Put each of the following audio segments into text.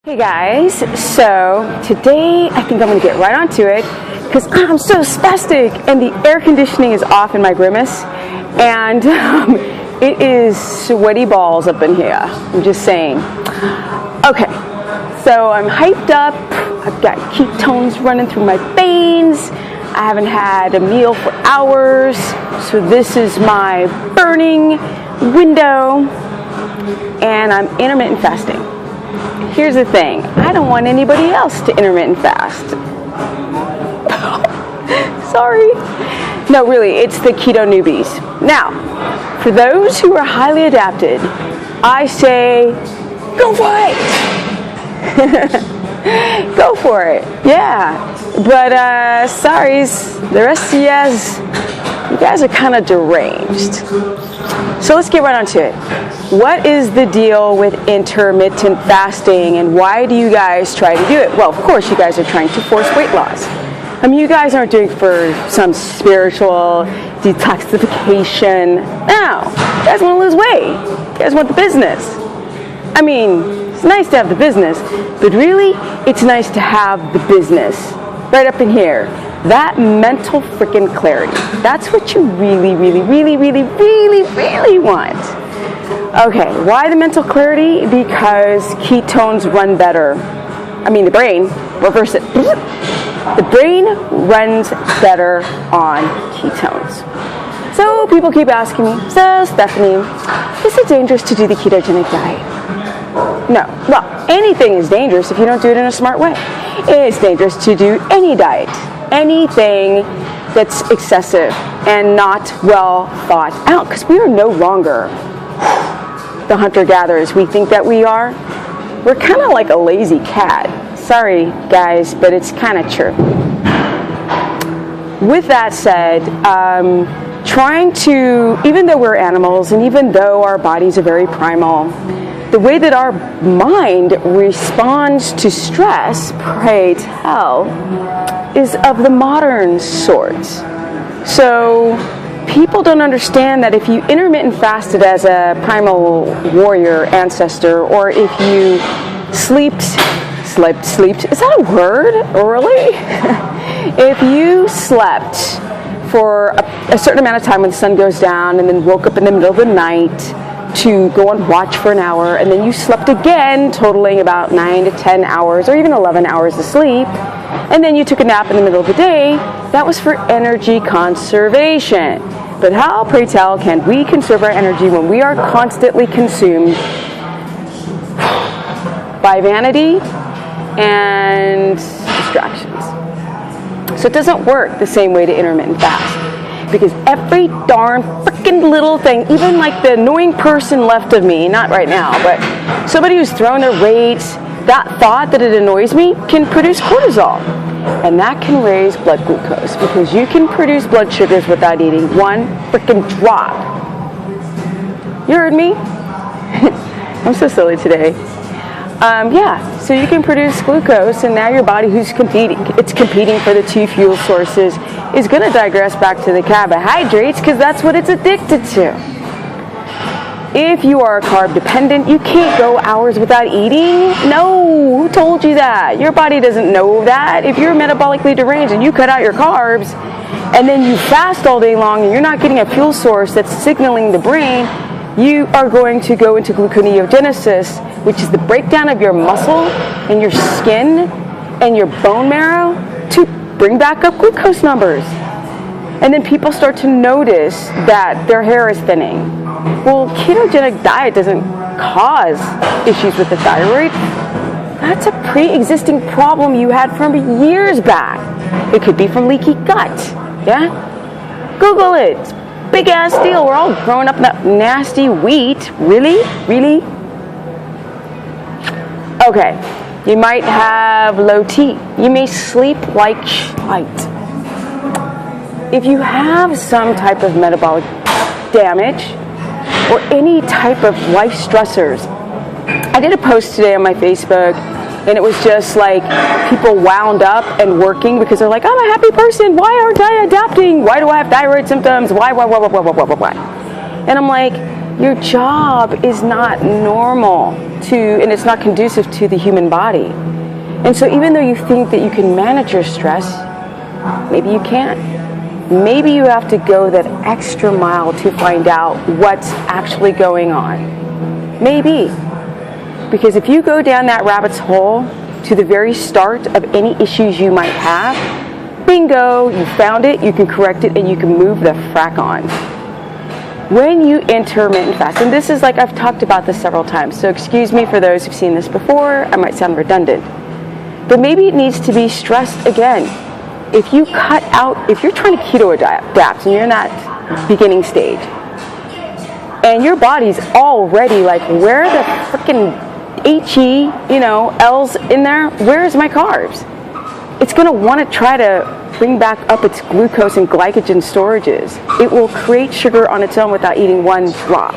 Hey guys, so today I think I'm going to get right onto it because I'm so spastic and the air conditioning is off in my grimace and it is sweaty balls up in here. I'm just saying. Okay, so I'm hyped up. I've got ketones running through my veins. I haven't had a meal for hours, so this is my burning window and I'm intermittent fasting. Here's the thing, I don't want anybody else to intermittent fast. Sorry. No, really, it's the keto newbies. Now, for those who are highly adapted, I say, go for it. Go for it, yeah. But, sorries, the rest of you guys are kind of deranged. So let's get right onto it. What is the deal with intermittent fasting and why do you guys try to do it? Well, of course you guys are trying to force weight loss. I mean, you guys aren't doing it for some spiritual detoxification. No, you guys want to lose weight. You guys want the business. I mean, it's nice to have the business, but really, it's nice to have the business right up in here. That mental freaking clarity. That's what you really, really, really, really, really, really want. Okay, why the mental clarity? Because ketones run better. I mean, the brain, reverse it. The brain runs better on ketones. So people keep asking me, so Stephanie, is it dangerous to do the ketogenic diet? No. Well, anything is dangerous if you don't do it in a smart way. It's dangerous to do any diet. Anything that's excessive and not well thought out, because we are no longer the hunter-gatherers we think that we are. We're kind of like a lazy cat. Sorry, guys, but it's kind of true. With that said, trying to, even though we're animals and even though our bodies are very primal, the way that our mind responds to stress, pray tell, is of the modern sort. So people don't understand that if you intermittent fasted as a primal warrior ancestor, or if you slept, is that a word? Really? If you slept for a certain amount of time when the sun goes down and then woke up in the middle of the night to go and watch for an hour, and then you slept again, totaling about 9 to 10 hours or even 11 hours of sleep, and then you took a nap in the middle of the day, that was for energy conservation. But how, pray tell, can we conserve our energy when we are constantly consumed by vanity and distractions? So it doesn't work the same way to intermittent fast, because every darn freaking little thing, even like the annoying person left of me, not right now, but somebody who's throwing their weight, that thought that it annoys me can produce cortisol. And that can raise blood glucose, because you can produce blood sugars without eating one freaking drop. You heard me? I'm so silly today. Yeah, so you can produce glucose, and now your body, who's competing for the two fuel sources, is going to digress back to the carbohydrates because that's what it's addicted to. If you are carb dependent, you can't go hours without eating. No, who told you that? Your body doesn't know that. If you're metabolically deranged and you cut out your carbs and then you fast all day long and you're not getting a fuel source that's signaling the brain, you are going to go into gluconeogenesis, which is the breakdown of your muscle and your skin and your bone marrow to bring back up glucose numbers. And then people start to notice that their hair is thinning. Well, ketogenic diet doesn't cause issues with the thyroid. That's a pre-existing problem you had from years back. It could be from leaky gut, yeah? Google it. Big ass deal. We're all growing up in that nasty wheat. Really? Really? Okay. You might have low T. You may sleep like shite. If you have some type of metabolic damage or any type of life stressors, I did a post today on my Facebook, and it was just like people wound up and working because they're like, I'm a happy person. Why aren't I adapting? Why do I have thyroid symptoms? Why? And I'm like, Your job is not normal and it's not conducive to the human body. And so even though you think that you can manage your stress, maybe you can't. Maybe you have to go that extra mile to find out what's actually going on. Maybe. Because if you go down that rabbit's hole to the very start of any issues you might have, bingo, you found it, you can correct it, and you can move the frack on. When you intermittent fast, and this is like I've talked about this several times, so excuse me for those who've seen this before, I might sound redundant. But maybe it needs to be stressed again. If you cut out, if you're trying to keto adapt and you're in that beginning stage, and your body's already like, where are the freaking L's in there? Where's my carbs? It's going to want to try to bring back up its glucose and glycogen storages. It will create sugar on its own without eating one drop.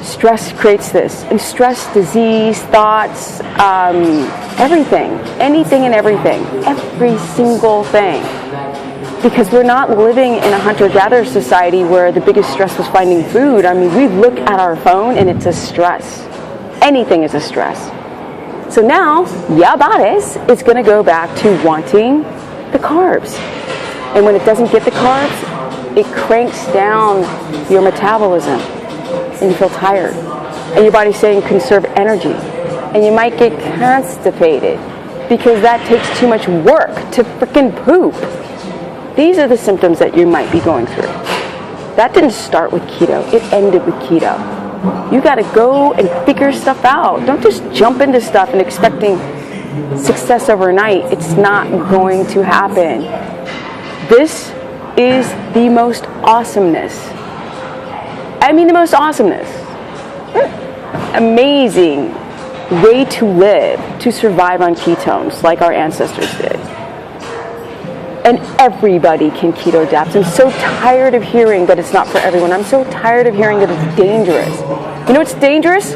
Stress creates this. And stress, disease, thoughts, everything. Anything and everything. Every single thing. Because we're not living in a hunter-gatherer society where the biggest stress was finding food. I mean, we look at our phone and it's a stress. Anything is a stress. So now, your body is going to go back to wanting the carbs. And when it doesn't get the carbs, it cranks down your metabolism. And you feel tired. And your body's saying conserve energy. And you might get constipated because that takes too much work to freaking poop. These are the symptoms that you might be going through. That didn't start with keto. It ended with keto. You got to go and figure stuff out. Don't just jump into stuff and expecting success overnight. It's not going to happen. This is the most awesomeness. I mean, the most awesomeness. Amazing way to live, to survive on ketones like our ancestors did. And everybody can keto adapt. I'm so tired of hearing that it's not for everyone. I'm so tired of hearing that it's dangerous. You know what's dangerous?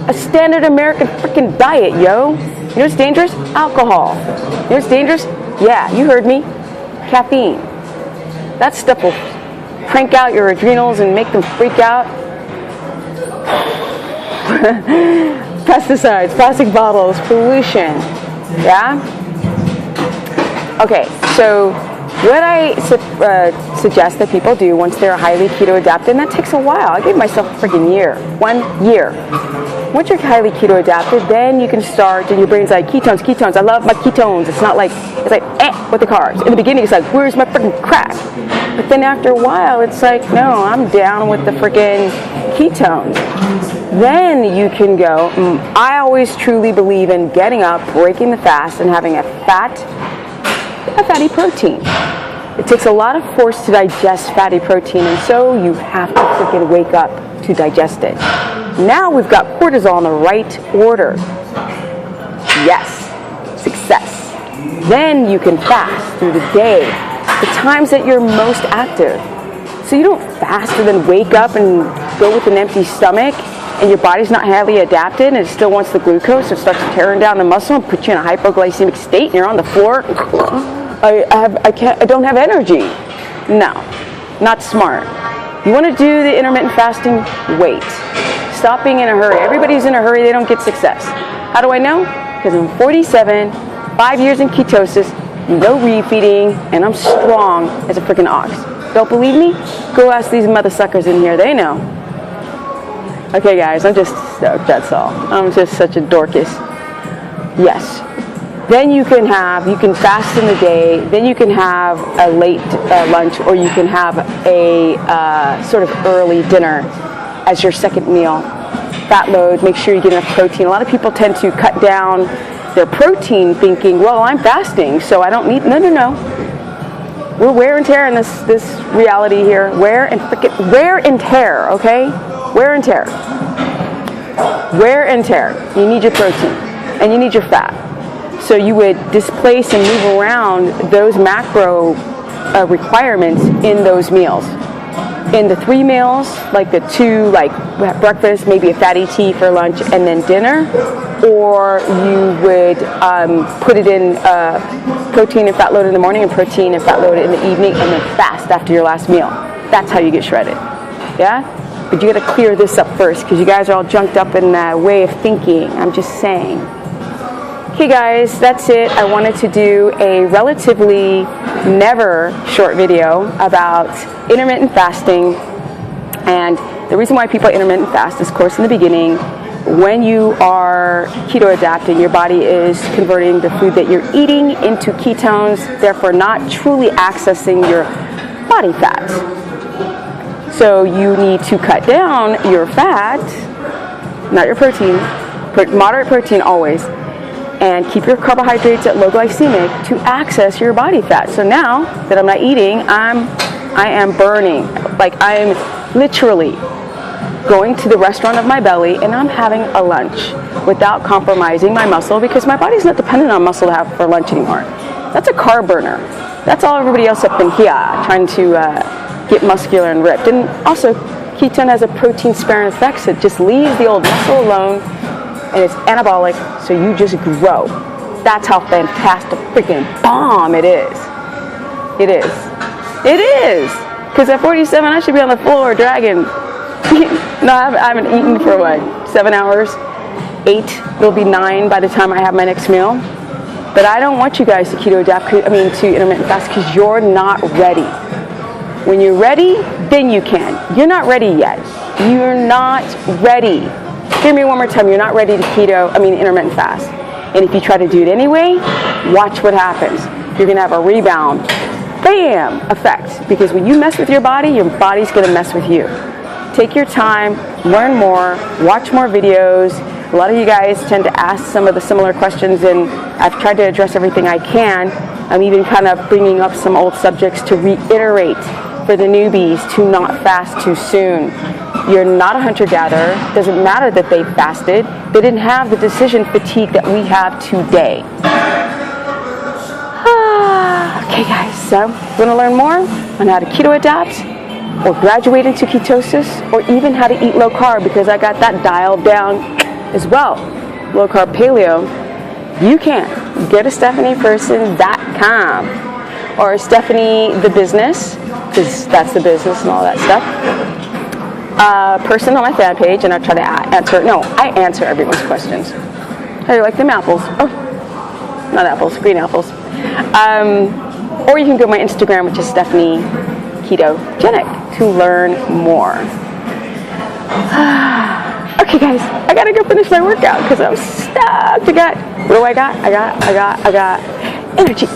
A standard American freaking diet, yo. You know what's dangerous? Alcohol. You know what's dangerous? Yeah, you heard me. Caffeine. That stuff will crank out your adrenals and make them freak out. Pesticides, plastic bottles, pollution. Yeah? Okay, so what I suggest that people do once they're highly keto adapted, and that takes a while. I gave myself a freaking year. 1 year. Once you're highly keto adapted, then you can start, and your brain's like, ketones, I love my ketones. It's not like, it's like, with the carbs. In the beginning, it's like, where's my freaking crack? But then after a while, it's like, no, I'm down with the freaking ketones. Then you can go, I always truly believe in getting up, breaking the fast, and having a fatty protein. It takes a lot of force to digest fatty protein, and so you have to freaking wake up to digest it. Now we've got cortisol in the right order. Yes, success. Then you can fast through the day, the times that you're most active. So you don't fast and then wake up and go with an empty stomach, and your body's not highly adapted and it still wants the glucose, so it starts tearing down the muscle and puts you in a hypoglycemic state, and you're on the floor. I don't have energy. No, not smart. You want to do the intermittent fasting? Wait. Stop being in a hurry. Everybody's in a hurry, they don't get success. How do I know? Because I'm 47, 5 years in ketosis, no refeeding, and I'm strong as a freaking ox. Don't believe me? Go ask these mother suckers in here, they know. Okay guys, I'm just stoked, that's all. I'm just such a dorcas. Yes. Then you can fast in the day, then you can have a late lunch, or you can have a sort of early dinner as your second meal. Fat load, make sure you get enough protein. A lot of people tend to cut down their protein thinking, well, I'm fasting, so I don't need, no. We're wear and tear in this reality here. Wear and tear, okay? Wear and tear. Wear and tear. You need your protein, and you need your fat. So you would displace and move around those macro requirements in those meals. In the 3 meals, like the 2, like breakfast, maybe a fatty tea for lunch, and then dinner, or you would put it in protein and fat load in the morning and protein and fat load in the evening, and then fast after your last meal. That's how you get shredded. Yeah? But you got to clear this up first because you guys are all junked up in that way of thinking. I'm just saying. Okay guys, that's it. I wanted to do a relatively never short video about intermittent fasting. And the reason why people intermittent fast is, of course, in the beginning, when you are keto adapting, your body is converting the food that you're eating into ketones, therefore not truly accessing your body fat. So you need to cut down your fat, not your protein, moderate protein always, and keep your carbohydrates at low glycemic to access your body fat. So now that I'm not eating, I am burning. Like I'm literally going to the restaurant of my belly and I'm having a lunch without compromising my muscle because my body's not dependent on muscle to have for lunch anymore. That's a carb burner. That's all everybody else up in here trying to get muscular and ripped. And also, ketone has a protein sparing effect, so it just leaves the old muscle alone and it's anabolic, so you just grow. That's how fantastic freaking bomb it is. It is. It is. Because at 47, I should be on the floor dragging. No, I haven't eaten for what, 7 hours? 8, it'll be 9 by the time I have my next meal. But I don't want you guys to keto adapt, to intermittent fast because you're not ready. When you're ready, then you can. You're not ready yet. You're not ready. Hear me one more time. You're not ready to intermittent fast. And if you try to do it anyway, watch what happens. You're going to have a rebound, bam, effect. Because when you mess with your body's going to mess with you. Take your time, learn more, watch more videos. A lot of you guys tend to ask some of the similar questions, and I've tried to address everything I can. I'm even kind of bringing up some old subjects to reiterate for the newbies to not fast too soon. You're not a hunter-gatherer. Doesn't matter that they fasted. They didn't have the decision fatigue that we have today. Okay, guys, so if you want to learn more on how to keto adapt, or graduate into ketosis, or even how to eat low carb, because I got that dialed down as well, low carb paleo, you can go to StephaniePerson.com or Stephanie the Business, because that's the business and all that stuff. Person on my fan page, and I try to I answer everyone's questions. How do you like them apples? Oh, not apples, green apples. Or you can go to my Instagram, which is Stephanie Ketogenic, to learn more. Okay, guys, I gotta go finish my workout because I'm stuck. What do I got? I got energy.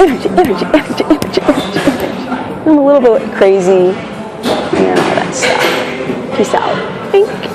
I'm a little bit crazy, all that stuff. Peace out. Thank you.